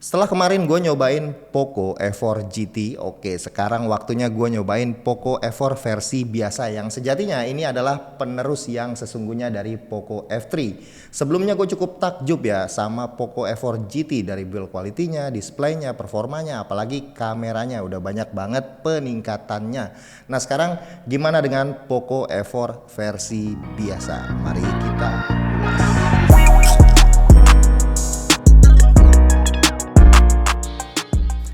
Setelah kemarin gue nyobain Poco F4 GT, oke sekarang waktunya gue nyobain Poco F4 versi biasa yang sejatinya ini adalah penerus yang sesungguhnya dari Poco F3. Sebelumnya gue cukup takjub ya sama Poco F4 GT dari build quality-nya, displaynya, performanya, apalagi kameranya udah banyak banget peningkatannya. Nah sekarang gimana dengan Poco F4 versi biasa? Mari kita ulas.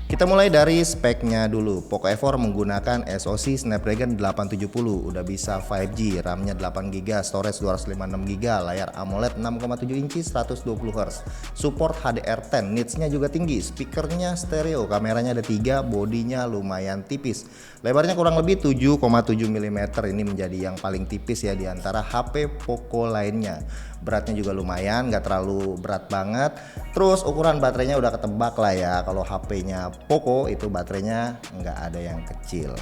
Kita mulai dari speknya dulu. Poco F4 menggunakan SoC Snapdragon 870, udah bisa 5G, RAM-nya 8GB, storage 256GB, layar AMOLED 6,7 inci 120Hz, support HDR10, nits-nya juga tinggi, speakernya stereo, kameranya ada 3, bodinya lumayan tipis. Lebarnya kurang lebih 7,7 mm, ini menjadi yang paling tipis ya di antara HP Poco lainnya. Beratnya juga lumayan, nggak terlalu berat banget. Terus ukuran baterainya udah ketebak lah ya, kalau HP-nya Poco itu baterainya nggak ada yang kecil.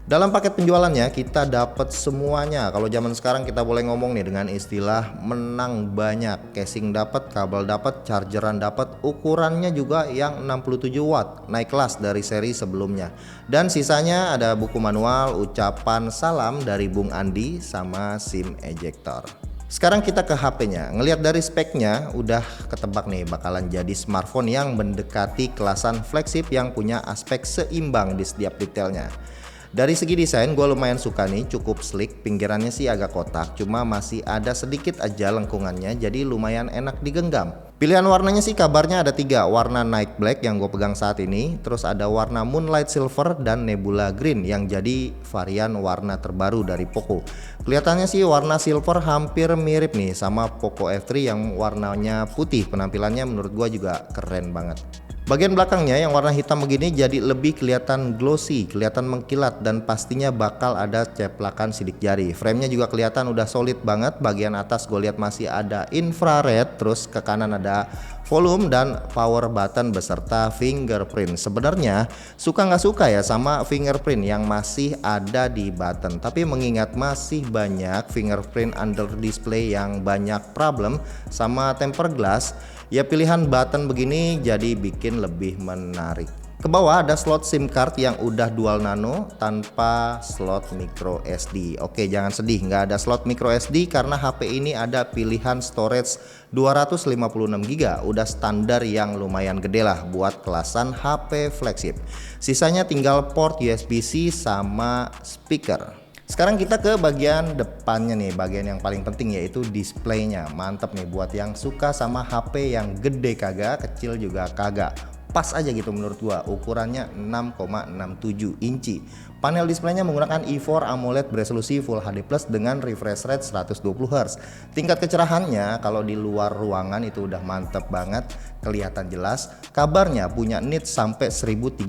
Dalam paket penjualannya kita dapat semuanya. Kalau zaman sekarang kita boleh ngomong nih dengan istilah menang banyak. Casing dapat, kabel dapat, chargeran dapat, ukurannya juga yang 67 watt, naik kelas dari seri sebelumnya. Dan sisanya ada buku manual, ucapan salam dari Bung Andi sama SIM ejector. Sekarang kita ke HP-nya. Ngelihat dari speknya udah ketebak nih bakalan jadi smartphone yang mendekati kelasan flagship yang punya aspek seimbang di setiap detailnya. Dari segi desain gue lumayan suka nih, cukup sleek, pinggirannya sih agak kotak, cuma masih ada sedikit aja lengkungannya jadi lumayan enak digenggam. Pilihan warnanya sih kabarnya ada 3, warna night black yang gue pegang saat ini, terus ada warna moonlight silver dan nebula green yang jadi varian warna terbaru dari Poco. Kelihatannya sih warna silver hampir mirip nih sama Poco F3 yang warnanya putih, penampilannya menurut gue juga keren banget. Bagian belakangnya yang warna hitam begini jadi lebih kelihatan glossy, kelihatan mengkilat dan pastinya bakal ada ceplakan sidik jari. Framenya juga kelihatan udah solid banget. Bagian atas gue lihat masih ada infrared, terus ke kanan ada volume dan power button beserta fingerprint. Sebenarnya suka nggak suka ya sama fingerprint yang masih ada di button, tapi mengingat masih banyak fingerprint under display yang banyak problem sama tempered glass, ya pilihan button begini jadi bikin lebih menarik. Ke bawah ada slot SIM card yang udah dual nano tanpa slot micro SD. Oke, jangan sedih, nggak ada slot micro SD karena HP ini ada pilihan storage 256GB, udah standar yang lumayan gede lah buat kelasan HP flagship. Sisanya tinggal port USB-C sama speaker. Sekarang kita ke bagian depannya nih, bagian yang paling penting yaitu displaynya. Mantep nih buat yang suka sama HP yang gede kagak, kecil juga kagak. Pas aja gitu menurut gua, ukurannya 6,67 inci. Panel displaynya menggunakan i4 AMOLED beresolusi Full HD Plus dengan refresh rate 120Hz. Tingkat kecerahannya kalau di luar ruangan itu udah mantep banget, kelihatan jelas. Kabarnya punya nits sampai 1300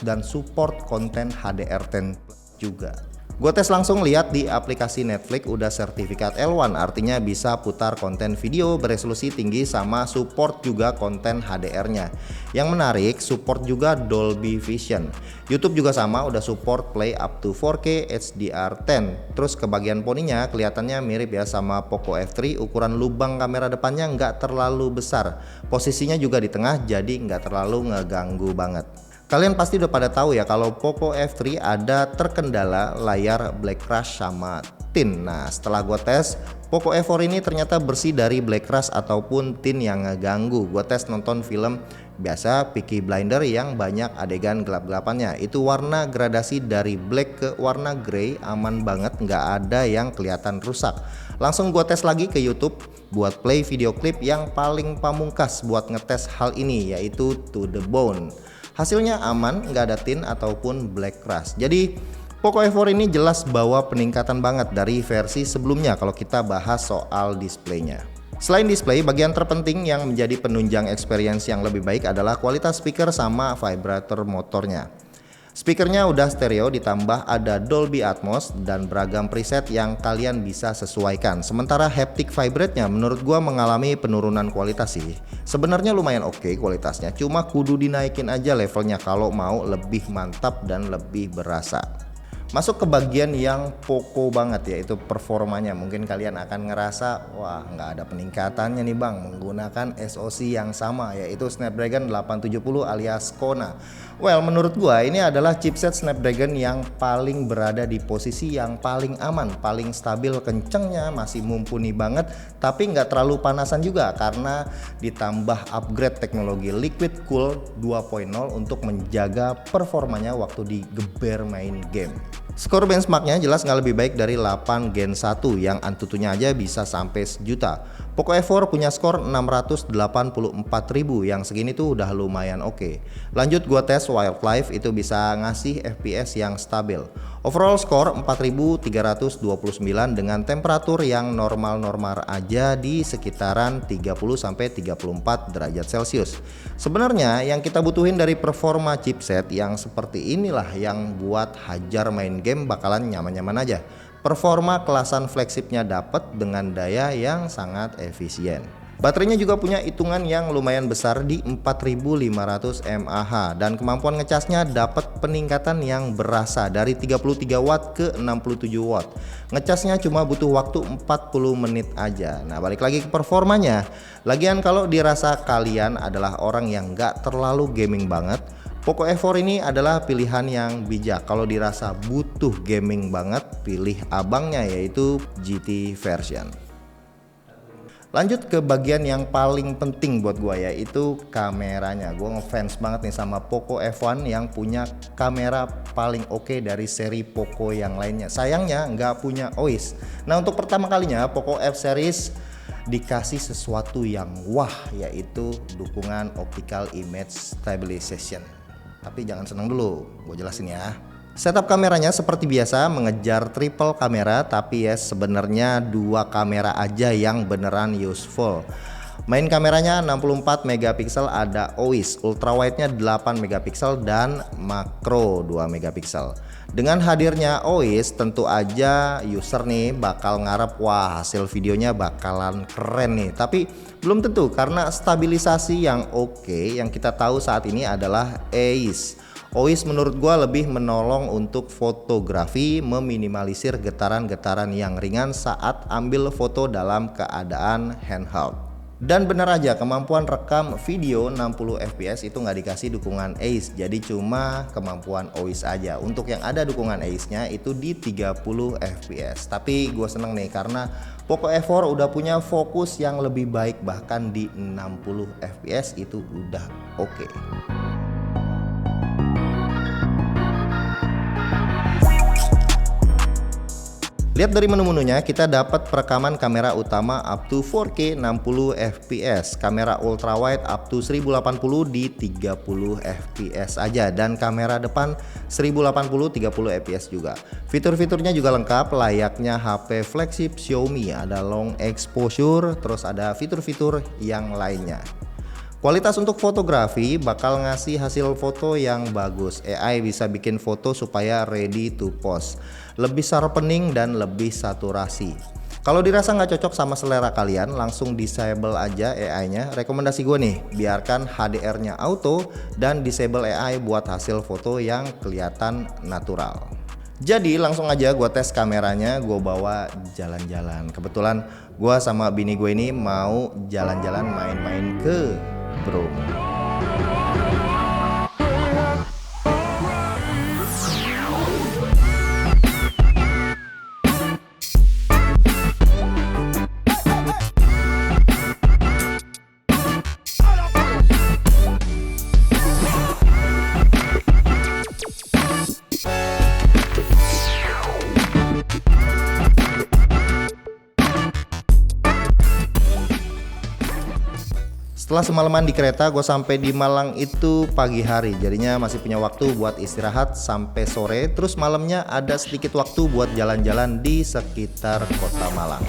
dan support konten HDR10 juga. Gue tes langsung lihat di aplikasi Netflix udah sertifikat L1, artinya bisa putar konten video beresolusi tinggi sama support juga konten HDR-nya. Yang menarik, support juga Dolby Vision. YouTube juga sama, udah support play up to 4K HDR10. Terus ke bagian poninya kelihatannya mirip ya sama Poco F3, ukuran lubang kamera depannya nggak terlalu besar. Posisinya juga di tengah jadi nggak terlalu ngeganggu banget. Kalian pasti udah pada tahu ya kalau Poco F3 ada terkendala layar black crush sama tint. Nah setelah gue tes, Poco F4 ini ternyata bersih dari black crush ataupun tint yang ngeganggu. Gue tes nonton film biasa Peaky Blinder yang banyak adegan gelap-gelapannya. Itu warna gradasi dari black ke warna grey aman banget, nggak ada yang kelihatan rusak. Langsung gue tes lagi ke YouTube buat play video klip yang paling pamungkas buat ngetes hal ini, yaitu To The Bone. Hasilnya aman, nggak ada tint ataupun black crush. Jadi Poco F4 ini jelas bawa peningkatan banget dari versi sebelumnya kalau kita bahas soal displaynya. Selain display, bagian terpenting yang menjadi penunjang experience yang lebih baik adalah kualitas speaker sama vibrator motornya. Speakernya udah stereo ditambah ada Dolby Atmos dan beragam preset yang kalian bisa sesuaikan. Sementara haptic vibrate-nya menurut gua mengalami penurunan kualitas sih. Sebenarnya lumayan oke kualitasnya, cuma kudu dinaikin aja levelnya kalau mau lebih mantap dan lebih berasa. Masuk ke bagian yang pokok banget, yaitu performanya. Mungkin kalian akan ngerasa, wah nggak ada peningkatannya nih bang menggunakan SoC yang sama, yaitu Snapdragon 870 alias Kona. Well, menurut gua ini adalah chipset Snapdragon yang paling berada di posisi yang paling aman, paling stabil, kencengnya masih mumpuni banget, tapi nggak terlalu panasan juga karena ditambah upgrade teknologi Liquid Cool 2.0 untuk menjaga performanya waktu digeber main game. Skor benchmarknya jelas nggak lebih baik dari 8 Gen 1 yang antutunya aja bisa sampai sejuta. Poco F4 punya skor 684.000 yang segini tuh udah lumayan oke. Lanjut gua tes wildlife itu bisa ngasih FPS yang stabil. Overall skor 4329 dengan temperatur yang normal-normal aja di sekitaran 30-34 derajat Celcius. Sebenarnya yang kita butuhin dari performa chipset yang seperti inilah yang buat hajar main game bakalan nyaman-nyaman aja. Performa kelasan flagshipnya dapat dengan daya yang sangat efisien. Baterainya juga punya hitungan yang lumayan besar di 4500 mAh dan kemampuan ngecasnya dapat peningkatan yang berasa dari 33 watt ke 67 watt. Ngecasnya cuma butuh waktu 40 menit aja. Nah, balik lagi ke performanya. Lagian kalau dirasa kalian adalah orang yang nggak terlalu gaming banget, Poco F4 ini adalah pilihan yang bijak. Kalau dirasa butuh gaming banget, pilih abangnya yaitu GT version. Lanjut ke bagian yang paling penting buat gua, yaitu kameranya. Gua ngefans banget nih sama Poco F1 yang punya kamera paling oke dari seri Poco yang lainnya. Sayangnya nggak punya OIS. Nah, untuk pertama kalinya Poco F series dikasih sesuatu yang wah, yaitu dukungan optical image stabilization. Tapi jangan senang dulu, gue jelasin ya. Setup kameranya seperti biasa mengejar triple kamera, tapi ya sebenarnya 2 kamera aja yang beneran useful. Main kameranya 64 megapiksel, ada OIS, ultrawide-nya 8 megapiksel dan makro 2 megapiksel. Dengan hadirnya OIS tentu aja user nih bakal ngarep wah hasil videonya bakalan keren nih, tapi belum tentu karena stabilisasi yang oke yang kita tahu saat ini adalah AIS. OIS menurut gua lebih menolong untuk fotografi, meminimalisir getaran-getaran yang ringan saat ambil foto dalam keadaan handheld. Dan bener aja kemampuan rekam video 60 fps itu nggak dikasih dukungan AIS, jadi cuma kemampuan OIS aja. Untuk yang ada dukungan AIS nya itu di 30 fps. Tapi gue seneng nih karena Poco F4 udah punya fokus yang lebih baik, bahkan di 60 fps itu udah oke. Lihat dari menu-menunya, kita dapat perekaman kamera utama up to 4K 60 fps, kamera ultrawide up to 1080 di 30 fps aja, dan kamera depan 1080 30 fps juga. Fitur-fiturnya juga lengkap layaknya HP flagship Xiaomi, ada long exposure, terus ada fitur-fitur yang lainnya. Kualitas untuk fotografi bakal ngasih hasil foto yang bagus. AI bisa bikin foto supaya ready to post, lebih sharpening dan lebih saturasi. Kalau dirasa nggak cocok sama selera kalian, langsung disable aja AI-nya. Rekomendasi gue nih, biarkan HDR-nya auto dan disable AI buat hasil foto yang kelihatan natural. Jadi langsung aja gue tes kameranya, gue bawa jalan-jalan. Kebetulan gue sama bini gue ini mau jalan-jalan main-main ke Bromo. Setelah semalaman di kereta, gue sampai di Malang itu pagi hari, jadinya masih punya waktu buat istirahat sampai sore. Terus malamnya ada sedikit waktu buat jalan-jalan di sekitar kota Malang.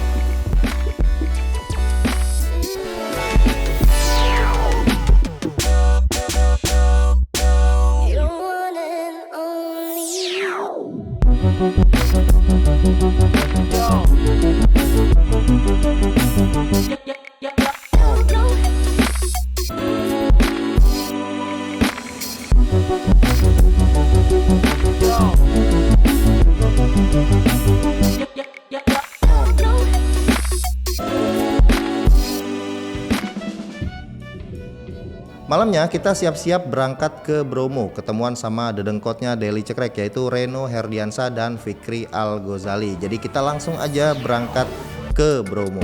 Malamnya kita siap-siap berangkat ke Bromo, ketemuan sama dedengkotnya Daily Cekrek yaitu Reno Herdiansa dan Fikri Al Ghazali. Jadi kita langsung aja berangkat ke Bromo.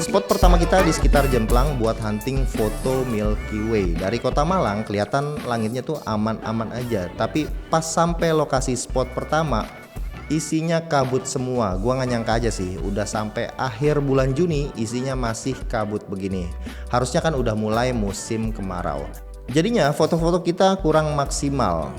Spot pertama kita di sekitar Jemplang buat hunting foto Milky Way. Dari kota Malang kelihatan langitnya tuh aman-aman aja, tapi pas sampai lokasi spot pertama isinya kabut semua. Gua nggak nyangka aja sih, udah sampai akhir bulan Juni isinya masih kabut begini. Harusnya kan udah mulai musim kemarau. Jadinya foto-foto kita kurang maksimal.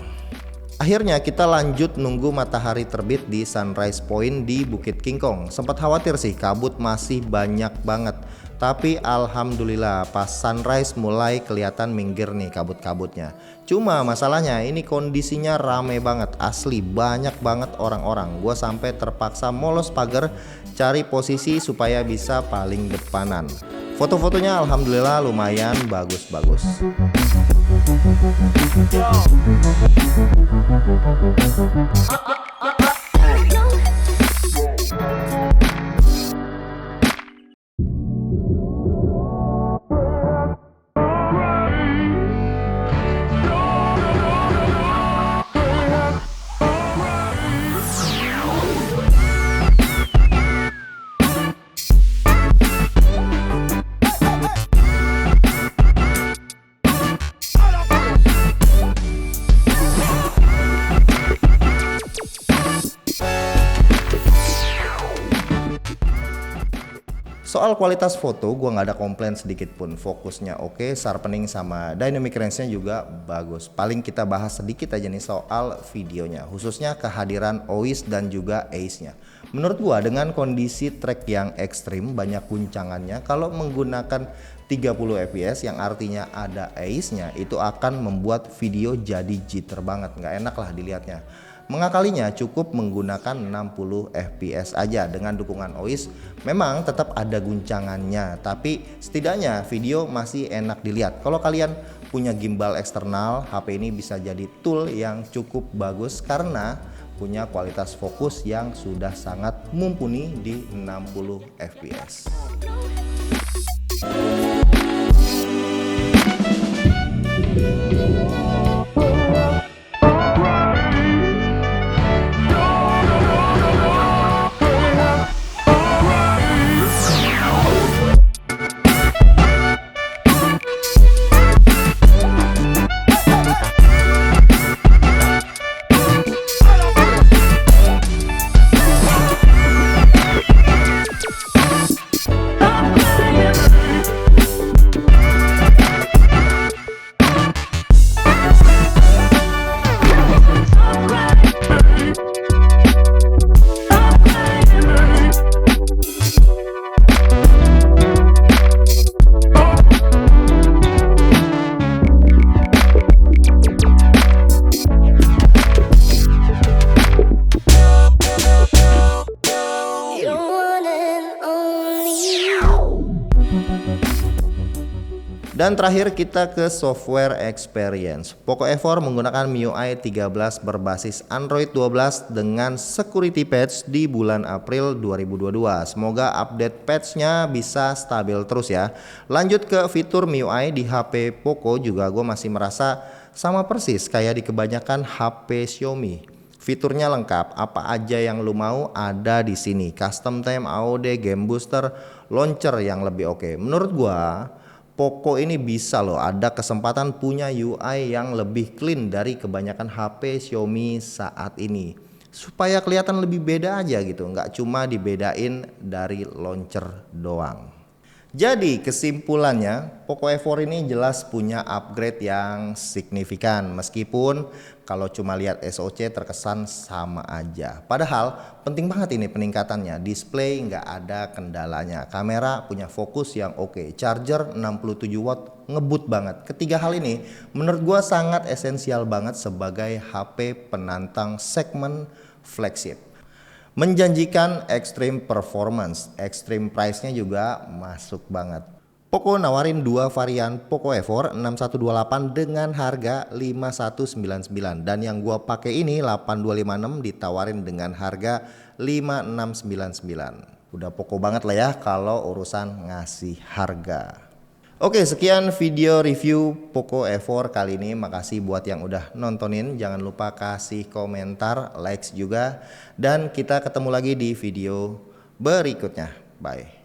Akhirnya kita lanjut nunggu matahari terbit di Sunrise Point di Bukit King Kong. Sempat khawatir sih kabut masih banyak banget, tapi alhamdulillah pas sunrise mulai kelihatan minggir nih kabut-kabutnya. Cuma masalahnya ini kondisinya rame banget, asli banyak banget orang-orang. Gua sampai terpaksa molos pagar cari posisi supaya bisa paling depanan. Foto-fotonya alhamdulillah lumayan bagus-bagus. Soal kualitas foto gue nggak ada komplain sedikit pun, fokusnya oke, sharpening sama dynamic range-nya juga bagus. Paling kita bahas sedikit aja nih soal videonya, khususnya kehadiran OIS dan juga ACE-nya. Menurut gue dengan kondisi track yang ekstrim, banyak guncangannya, kalau menggunakan 30 fps yang artinya ada ACE-nya itu akan membuat video jadi jitter banget, nggak enak lah dilihatnya. Mengakalinya cukup menggunakan 60 fps aja dengan dukungan OIS. Memang tetap ada guncangannya, tapi setidaknya video masih enak dilihat. Kalau kalian punya gimbal eksternal, HP ini bisa jadi tool yang cukup bagus karena punya kualitas fokus yang sudah sangat mumpuni di 60 fps. Dan terakhir kita ke software experience. Poco F4 menggunakan MIUI 13 berbasis Android 12 dengan security patch di bulan April 2022. Semoga update patchnya bisa stabil terus ya. Lanjut ke fitur MIUI di HP Poco juga gue masih merasa sama persis kayak di kebanyakan HP Xiaomi. Fiturnya lengkap, apa aja yang lu mau ada di sini. Custom time, AOD, game booster, launcher yang lebih oke. Menurut gua Poco ini bisa loh ada kesempatan punya UI yang lebih clean dari kebanyakan HP Xiaomi saat ini, supaya kelihatan lebih beda aja gitu, nggak cuma dibedain dari launcher doang. Jadi kesimpulannya Poco F4 ini jelas punya upgrade yang signifikan, meskipun kalau cuma lihat SoC terkesan sama aja. Padahal penting banget ini peningkatannya. Display nggak ada kendalanya, kamera punya fokus yang oke, charger 67 watt ngebut banget. Ketiga hal ini menurut gua sangat esensial banget sebagai HP penantang segmen flagship. Menjanjikan extreme performance, extreme price-nya juga masuk banget. Poco nawarin dua varian Poco F4 6128 dengan harga 5199 dan yang gua pakai ini 8256 ditawarin dengan harga 5699. Udah pokok banget lah ya kalau urusan ngasih harga. Oke, sekian video review Poco F4 kali ini. Makasih buat yang udah nontonin. Jangan lupa kasih komentar, likes juga, dan kita ketemu lagi di video berikutnya. Bye.